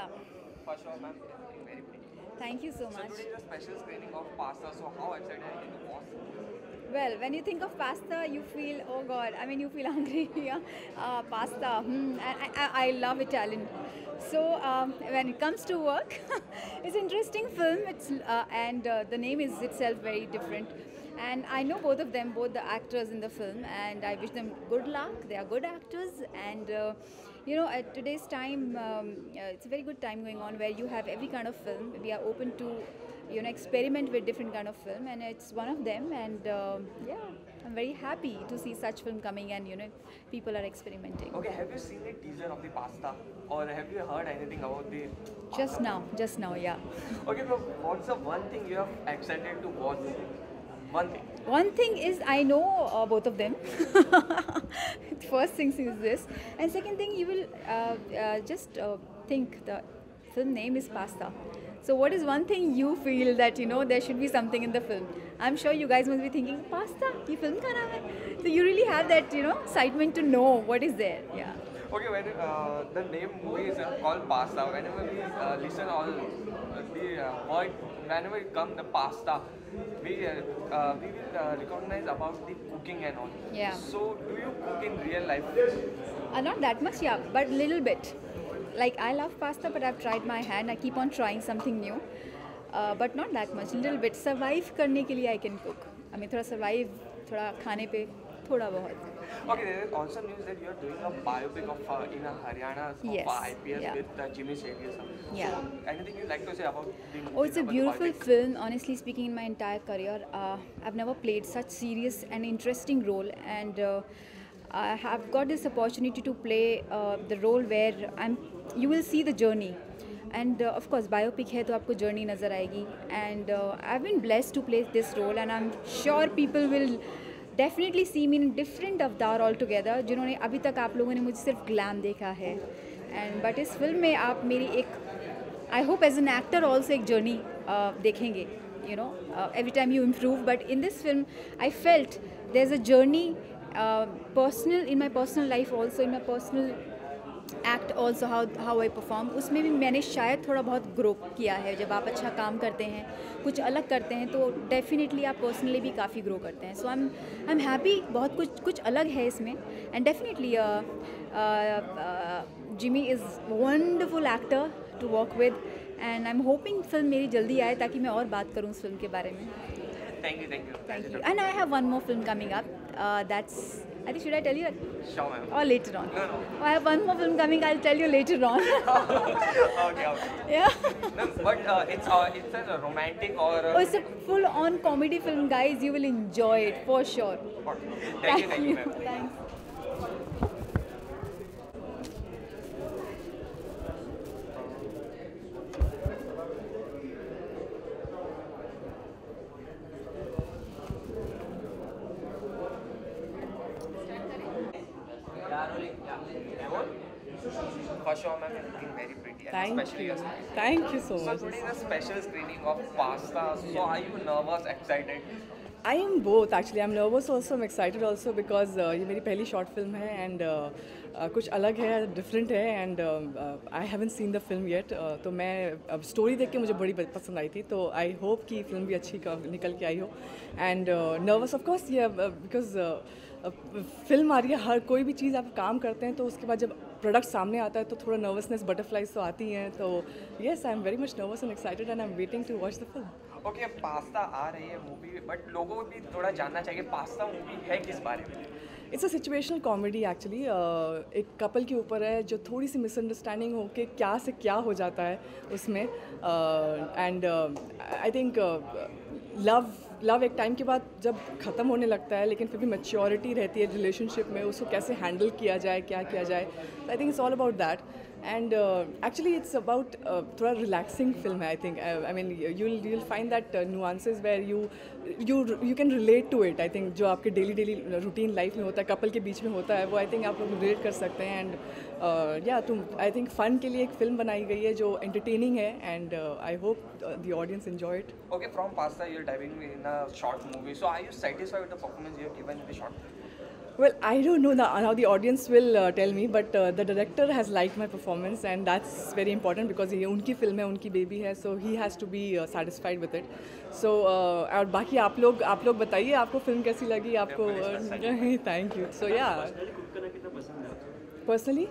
Yeah, For sure, ma'am. It's looking very pretty. thank you so So much. today is a special screening of Pasta. So how excited are you to watch? Well, when you think of pasta, you feel, oh God, I mean, you feel hungry. Yeah, pasta. I love Italian. So when it comes to work, it's an interesting film. And the name is itself very different. And I know both of them, both the actors in the film, and I wish them good luck. They are good actors, and at today's time, it's a very good time going on where you have every kind of film. We are open to experiment with different kind of film, and it's one of them. And yeah, I'm very happy to see such film coming, and people are experimenting. Okay, have you seen the teaser of the Pasta, or have you heard anything about the Just Pasta? now, just now, yeah. Okay, so what's the one thing you are excited to watch? One thing. One thing is I know both of them. First thing is this, and second thing you will just think the film name is Pasta. So what is one thing you feel that there should be something in the film? I'm sure you guys must be thinking Pasta. ये film का नाम है. So you really have that excitement to know what is there. Yeah. Okay, when the name movie is called Pasta, whenever we listen all the word, whenever it come the pasta, we will recognize about the cooking and all. Yeah. So do you cook in real life? Not that much, yeah, but little bit. Like I love pasta, but I've tried my hand. I keep on trying something new, but not that much. Little bit. Survive करने के लिए I can cook. I mean थोड़ा survive, थोड़ा खाने पे, थोड़ा बहुत. Okay, there is also news that you are doing a biopic of in Haryana of Yes, IPS yeah. with Jimmy Shetty. Yeah. So anything you like to say about the movie? Oh, it's a about the beautiful biopic? film. Honestly speaking, in my entire career, I've never played such serious and interesting role, and I have got this opportunity to play the role where You will see the journey, and of course, biopic है तो आपको journey नज़र आएगी. And I've been blessed to play this role, and I'm sure people will definitely see me in different अवतार altogether. जिन्होंने अभी तक आप लोगों ने मुझे सिर्फ glam देखा है, and but इस फिल्म में आप मेरी एक I hope as an actor also एक journey देखेंगे. Every time you improve. But in this film, I felt there's a journey, personal in my personal life also, in my personal act also, how I perform. उसमें भी मैंने शायद थोड़ा बहुत grow किया है. जब आप अच्छा काम करते हैं, कुछ अलग करते हैं, तो डेफिनेटली आप पर्सनली भी काफ़ी ग्रो करते हैं. So I am happy. बहुत कुछ अलग है इसमें, and definitely Jimmy is wonderful actor to work with, and I am hoping film मेरी जल्दी आए ताकि मैं और बात करूँ उस फिल्म के बारे में. Thank you, thank you. Thank you. And I have one more film coming up. That's, I think, should I tell you? Sure, ma'am. Or later on? No. I have one more film coming. I'll tell you later on. Okay. Yeah. Ma'am, but it's a romantic or Oh, it's a full-on comedy film, guys. You will enjoy it for sure. Thank you, ma'am. Thanks. For sure, ma'am, you're looking very pretty, and Thank especially you. your smile. Thank you so So much. today is a special screening of Pasta. So are you nervous, excited? I am both actually. I'm nervous also. I'm excited also because ये मेरी पहली short film है and कुछ अलग है, different है and I haven't seen the film yet. तो मैं अब story देख के मुझे बड़ी पसंद आई थी, तो I hope कि film भी अच्छी निकल के आई हो. And nervous of course, yeah, because film आ रही है. हर कोई भी चीज़ आप काम करते हैं तो उसके बाद जब प्रोडक्ट सामने आता है तो थोड़ा नर्वसनेस, बटरफ्लाइज तो आती हैं. तो yes, I am very much nervous and excited and I am waiting to watch the film. Okay, pasta आ रही है मूवी, बट लोगों को भी थोड़ा जानना चाहिए पास्ता मूवी है किस बारे में. It's a situational comedy actually. एक कपल के ऊपर है जो थोड़ी सी मिसअंडरस्टैंडिंग हो के क्या से क्या हो जाता है उसमें. एंड आई थिंक लव एक टाइम के बाद जब ख़त्म होने लगता है, लेकिन फिर भी मैच्योरिटी रहती है रिलेशनशिप में, उसको कैसे हैंडल किया जाए, क्या किया जाए. I think it's all about that. And actually it's about थोड़ा रिलैक्सिंग फिल्म है. I think I mean you will find that nuances where you can relate to it. I think जो आपके डेली रूटीन लाइफ में होता है, couple के बीच में होता है, वो आई थिंक आप लोग रिलेट कर सकते हैं. एंड या तुम आई थिंक फ़न के लिए एक फ़िल्म बनाई गई है जो एंटरटेनिंग है, and I hope the audience enjoy it. Okay, from Pasta, you're diving in a short movie. So are you satisfied with the performance you have given in the short? Well, I don't know how the audience will tell me, but the director has liked my performance, and that's very important because ये उनकी film है, उनकी baby है, so he has to be satisfied with it. So और बाकी आप लोग बताइए आपको फिल्म कैसी लगी आपको? Thank you. So yeah. Personally?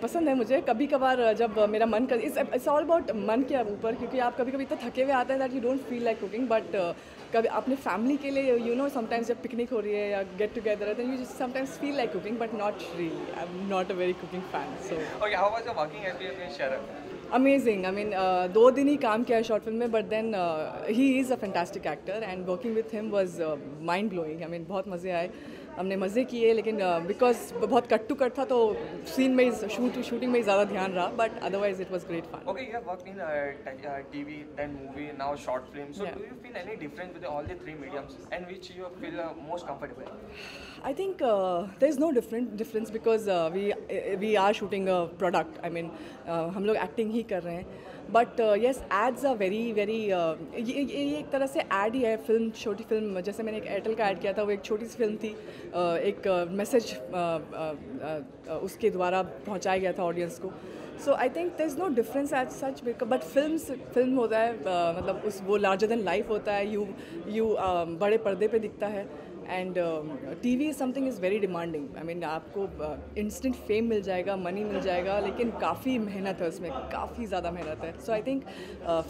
पसंद है मुझे कभी कभार जब मेरा मन कर इट्स ऑल अबाउट मन के ऊपर, क्योंकि आप कभी कभी इतना थके हुए आते हैं that you don't feel like cooking, but कभी अपने फैमिली के लिए यू नो समटाइम्स जब पिकनिक हो रही है या गेट टुगेदर है then you sometimes feel like cooking but not really. I am not a very cooking fan. So okay, how was your working experience with Sharad? Amazing. I mean 2 दिन ही काम किया है शॉर्ट फिल्म में, but then he is a fantastic actor and working with him was mind blowing. I mean बहुत मज़े आए, हमने मज़े किए, लेकिन बिकॉज बहुत कट टू कट था तो सीन में शूटिंग में ज़्यादा ध्यान रहा, but otherwise it was great fun. Okay, you have worked in TV, then movie, now short film. So, Yeah. do you feel any difference with all the 3 mediums, and which you feel most comfortable? I think there is no difference because we are shooting a product. I mean, हम लोग acting ही कर रहे हैं. But yes ads are very ये एक तरह से add ही है. फिल्म छोटी फिल्म, जैसे मैंने एक एयरटेल का ऐड किया था, वो एक छोटी सी फिल्म थी, एक मैसेज उसके द्वारा पहुंचाया गया था ऑडियंस को. So I think there is no difference as such, but film होता है, मतलब उस वो लार्जर देन लाइफ होता है, यू बड़े पर्दे पे दिखता है. And TV something is very demanding. I mean आपको इंस्टेंट फेम मिल जाएगा, मनी मिल जाएगा, लेकिन काफ़ी मेहनत है उसमें, काफ़ी ज़्यादा मेहनत है. So I think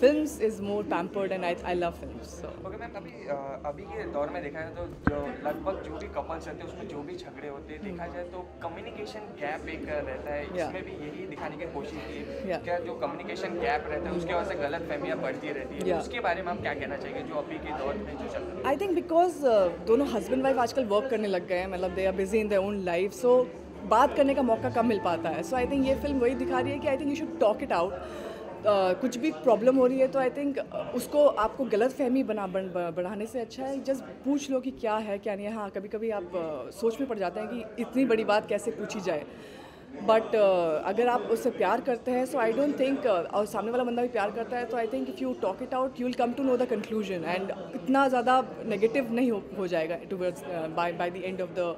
films is more pampered and I love films. So okay ma'am, अभी के दौर में देखा जाए तो जो लगभग जो भी कपल्स रहते हैं उसमें जो भी झगड़े होते हैं, देखा जाए तो कम्युनिकेशन गैप एक रहता है. इसमें भी यही दिखाने की कोशिश की क्या जो कम्युनिकेशन गैप रहता है उसकी वजह से गलत फहमियाँ बढ़ती रहती है. उसके बारे में आप क्या कहना चाहिए जो अभी के दौर में जो चल रहा है? आई थिंक बिकॉज दोनों हस्बैंड वाइफ आजकल वर्क करने लग गए हैं, मतलब they are busy in their own life, so बात करने का मौका कम मिल पाता है. सो आई थिंक ये फिल्म वही दिखा रही है कि I think you should talk it out. कुछ भी प्रॉब्लम हो रही है तो आई थिंक उसको आपको गलत फहमी बढ़ाने से अच्छा है जस्ट पूछ लो कि क्या है क्या नहीं है. हाँ, कभी कभी आप सोच में पड़ जाते हैं कि इतनी बड़ी बात कैसे पूछी जाए, बट अगर आप उससे प्यार करते हैं सो आई डोंट थिंक, और सामने वाला बंदा भी प्यार करता है, तो I think if you talk it out you will come to know the conclusion and इतना ज़्यादा नेगेटिव नहीं हो जाएगा towards by the end of the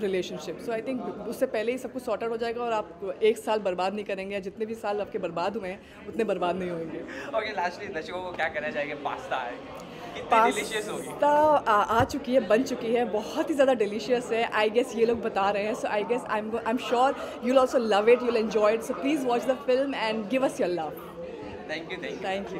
relationship. So I think उससे पहले ही सब कुछ सॉर्ट आउट हो जाएगा और आप 1 साल बर्बाद नहीं करेंगे, या जितने भी साल आपके बर्बाद हुए हैं उतने बर्बाद नहीं होंगे. ओके, लास्टली दर्शकों को क्या कहना चाहिए? पास्ता है, कितनी डिलीशियस होगी? पास्ता आ चुकी है, बन चुकी है, बहुत ही ज़्यादा डिलीशियस है. आई गेस ये लोग बता रहे हैं, so I guess I am sure you will also love it, you will enjoy it. So please watch the film and give us your love. Thank you. Thank you.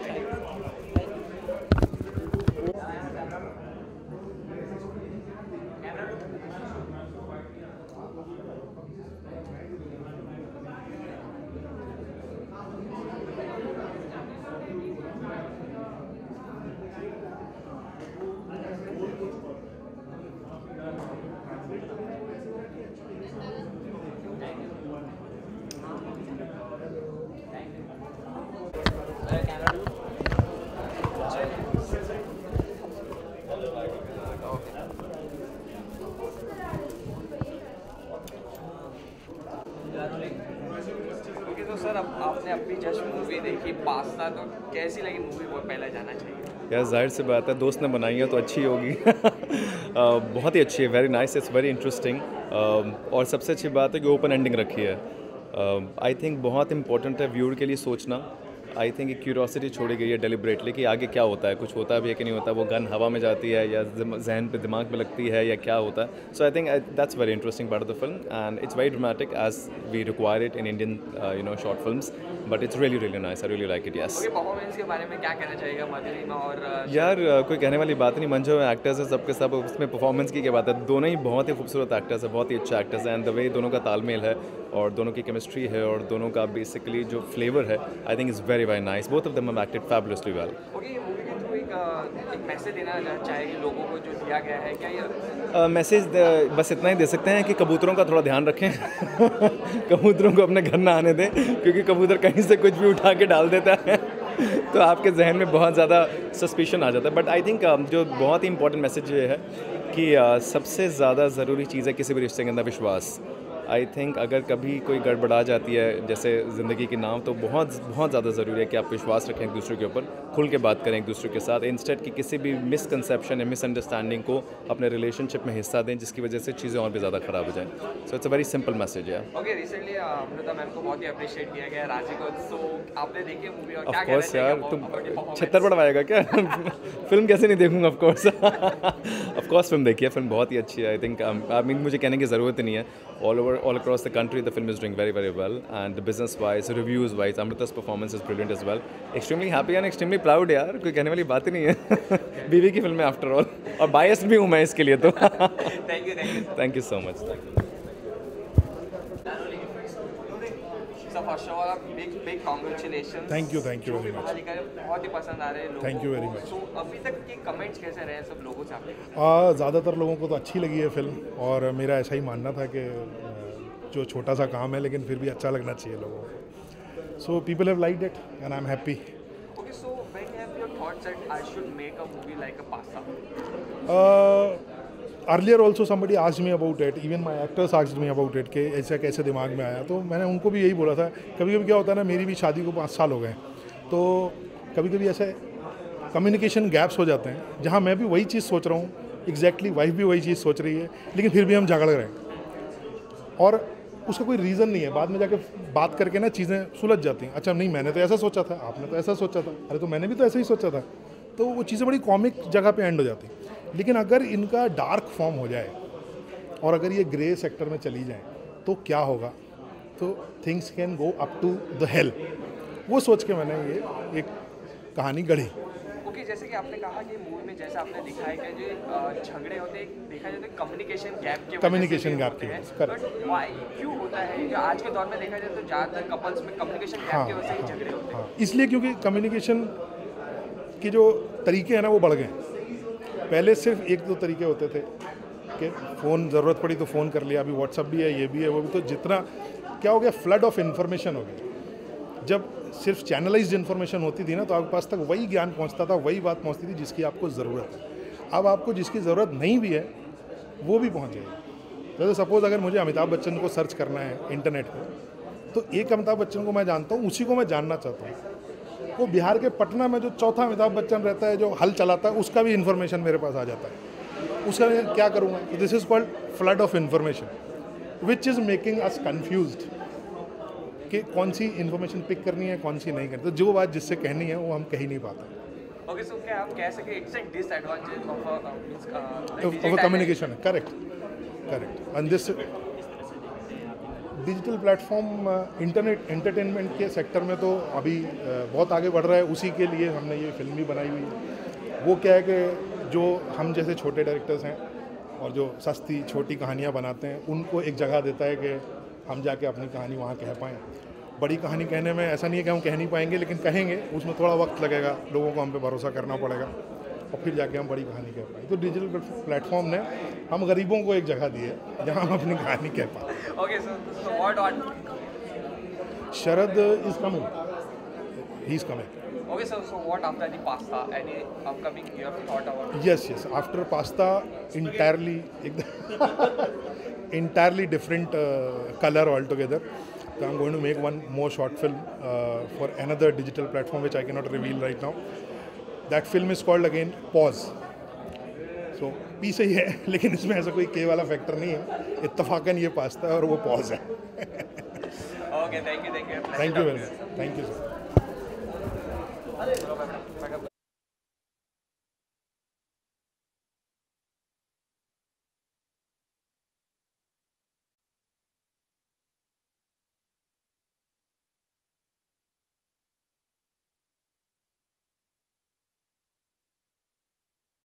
Okay, तो sir अब आपने अभी just movie देखी pasta, तो कैसी लगी movie? वो पहले जाना चाहिए. यार जाहिर सी बात है, दोस्त ने बनाई है तो अच्छी होगी. बहुत ही अच्छी है, very nice, it's very interesting. और सबसे अच्छी बात है कि ओपन एंडिंग रखी है. आई थिंक बहुत इंपॉर्टेंट है व्यूअर के लिए सोचना. आई थिंक एक क्यूरियोसिटी छोड़ी गई है डेलिबरेटली कि आगे क्या होता है, कुछ होता भी है कि नहीं होता, वो गन हवा में जाती है या जहन पे दिमाग में लगती है या क्या होता है. So I think that's very interesting part of the film and it's very dramatic as we require it in Indian short films, but it's really nice. I really like it. Yes. Okay, performance के बारे में क्या कहना चाहिएगा मधुरिमा और यार कोई कहने वाली बात नहीं, मंजो एक्टर्स है सबके सब, उसमें परफॉर्मेंस की क्या बात है. दोनों ही बहुत ही खूबसूरत एक्टर्स है, बहुत ही अच्छे एक्टर्स हैं, एंड द वे दोनों का तालमेल है और दोनों की केमिस्ट्री है और दोनों का बेसिकली जो फ्लेवर है I think is very nice. Both of them have acted fabulously well. Okay, ये मूवी के थ्रू एक मैसेज देना चाहेंगे लोगों को जो दिया गया है, क्या ये मैसेज बस इतना ही दे सकते हैं कि कबूतरों का थोड़ा ध्यान रखें. कबूतरों को अपने घर ना आने दें, क्योंकि कबूतर कहीं से कुछ भी उठा के डाल देता है तो आपके जहन में बहुत ज़्यादा सस्पिशन आ जाता है. बट आई थिंक जो बहुत ही इंपॉर्टेंट मैसेज ये है कि सबसे ज़्यादा ज़रूरी चीज़ है किसी भी रिश्ते के अंदर विश्वास. आई थिंक अगर कभी कोई गड़बड़ा जाती है जैसे ज़िंदगी की नाव, तो बहुत बहुत ज़्यादा ज़रूरी है कि आप विश्वास रखें एक दूसरे के ऊपर, खुल के बात करें एक दूसरे के साथ, इंस्टेड कि किसी भी मिसकंसेप्शन या मिसअंडरस्टैंडिंग को अपने रिलेशनशिप में हिस्सा दें, जिसकी वजह से चीज़ें और भी ज़्यादा ख़राब हो जाएं. So it's a very simple message है. ओके, रिसेंटली अमृता मैम को बहुत ही अप्रिशिएट किया गया राजी को, सो आपने देखी मूवी और ऑफ क्या कोर्स कहना यार, चाहिए तुम छत्तर बढ़वाएगा क्या? फिल्म कैसे नहीं देखूंगा? ऑफ कोर्स फिल्म देखिए, फिल्म बहुत ही अच्छी है. आई थिंक आई मीन मुझे कहने की ज़रूरत ही नहीं है. All across the country, the film is doing very, very well, and business-wise, reviews-wise, Amrita's performance is brilliant as well. Extremely happy and extremely proud यार, कोई कहने वाली बात ही नहीं है. बीवी की फिल्म है आफ्टर ऑल, और biased भी हूँ मैं इसके लिए तो. Thank you so much. So first of all, big congratulations. Thank you very जो much. भी बाहर निकले, बहुत ही पसंद आ रहे हैं लोगों को. Thank you very much. So अभी तक के कमेंट्स कैसे रहे हैं सब लोगों से आपके? ज़्यादातर लोगों को तो अच्छी लगी है फिल्म, और मेरा ऐसा ही मानना था कि जो छोटा सा काम है लेकिन फिर भी अच्छा लगना चाहिए लोगों को. So people have liked it and I am happy. Okay, so when have your thoughts that I should make a movie like a Pasta? Earlier also somebody asked me about it, even my actors asked me about it, कि ऐसा कैसे दिमाग में आया. तो मैंने उनको भी यही बोला था. कभी कभी क्या होता है ना, मेरी भी शादी को 5 साल हो गए, तो कभी कभी ऐसे कम्युनिकेशन गैप्स हो जाते हैं, जहाँ मैं भी वही चीज़ सोच रहा हूँ, एग्जैक्टली वाइफ भी वही चीज़ सोच रही है, लेकिन फिर भी हम झगड़ रहे हैं और उसका कोई रीज़न नहीं है. बाद में जाके बात करके ना चीज़ें सुलझ जाती हैं. अच्छा नहीं, मैंने तो ऐसा सोचा था, आपने तो ऐसा सोचा था, अरे तो मैंने भी तो ऐसा ही सोचा था. तो वो चीज़ें बड़ी कॉमिक जगह पे एंड हो जाती. लेकिन अगर इनका डार्क फॉर्म हो जाए और अगर ये ग्रे सेक्टर में चली जाए तो क्या होगा, तो things can go up to the hell. वो सोच के मैंने ये एक कहानी गढ़ी. ओके, जैसे कि आपने कहा कि मूवी में जैसा आपने दिखाया कि जो झगड़े होते हैं, देखा जाए तो कम्युनिकेशन गैप के कम्युनिकेशन गैप की वजह से, करेक्ट. बट व्हाई क्यों होता है कि आज के दौर में देखा जाए तो ज़्यादातर कपल्स में कम्युनिकेशन गैप की वजह से ही झगड़े होते हैं? इसलिए क्योंकि कम्युनिकेशन के जो तरीके हैं ना वो बढ़ गए. पहले सिर्फ 1-2 तरीके होते थे कि फ़ोन ज़रूरत पड़ी तो फ़ोन कर लिया. अभी व्हाट्सअप भी है, ये भी है, वो भी. तो जितना क्या हो गया, फ्लड ऑफ इन्फॉर्मेशन हो गया. जब सिर्फ चैनलाइज्ड इन्फॉर्मेशन होती थी ना, तो आपके पास तक वही ज्ञान पहुंचता था, वही बात पहुंचती थी जिसकी आपको ज़रूरत है. अब आपको जिसकी ज़रूरत नहीं भी है वो भी पहुंच जाएगी. जैसे सपोज़ अगर मुझे अमिताभ बच्चन को सर्च करना है इंटरनेट पर, तो एक अमिताभ बच्चन को मैं जानता हूँ, उसी को मैं जानना चाहता हूँ. वो बिहार के पटना में जो चौथा अमिताभ बच्चन रहता है, जो हल चलाता है, उसका भी इन्फॉर्मेशन मेरे पास आ जाता है. उसका मैं क्या करूँगा? तो this is called flood of information which is making us confused कि कौन सी इन्फॉर्मेशन पिक करनी है, कौन सी नहीं करनी. तो जो बात जिससे कहनी है वो हम कह ही नहीं पाते. ओके, सो क्या आप कह सके it's a disadvantage of communication है. Correct. And this digital platform internet entertainment के सेक्टर में तो अभी बहुत आगे बढ़ रहा है. उसी के लिए हमने ये फिल्म भी बनाई हुई है. वो क्या है कि जो हम जैसे छोटे डायरेक्टर्स हैं और जो सस्ती छोटी कहानियाँ बनाते हैं, उनको एक जगह देता है कि हम जाके अपनी कहानी वहाँ कह पाएँ. बड़ी कहानी कहने में ऐसा नहीं है कि हम कह नहीं पाएंगे, लेकिन कहेंगे, उसमें थोड़ा वक्त लगेगा, लोगों को हम पे भरोसा करना पड़ेगा, और फिर जाके हम बड़ी कहानी कह पाएँ. तो डिजिटल प्लेटफॉर्म ने हम गरीबों को एक जगह दी है जहाँ हम अपनी कहानी कह पाएँ. Okay, so what Sharad is coming, he is coming. Okay, so what after the Pasta? Any upcoming you have thought about? Yes. After Pasta, entirely different color altogether. So I'm going to make one more short film for another digital platform which I cannot reveal right now. That film is called again Pause. So P से ही है, लेकिन इसमें ऐसा कोई K वाला factor नहीं है. इत्तफाकन ये पास्ता है और वो पॉज है. Okay, thank you. Thank you very much. Thank you, sir.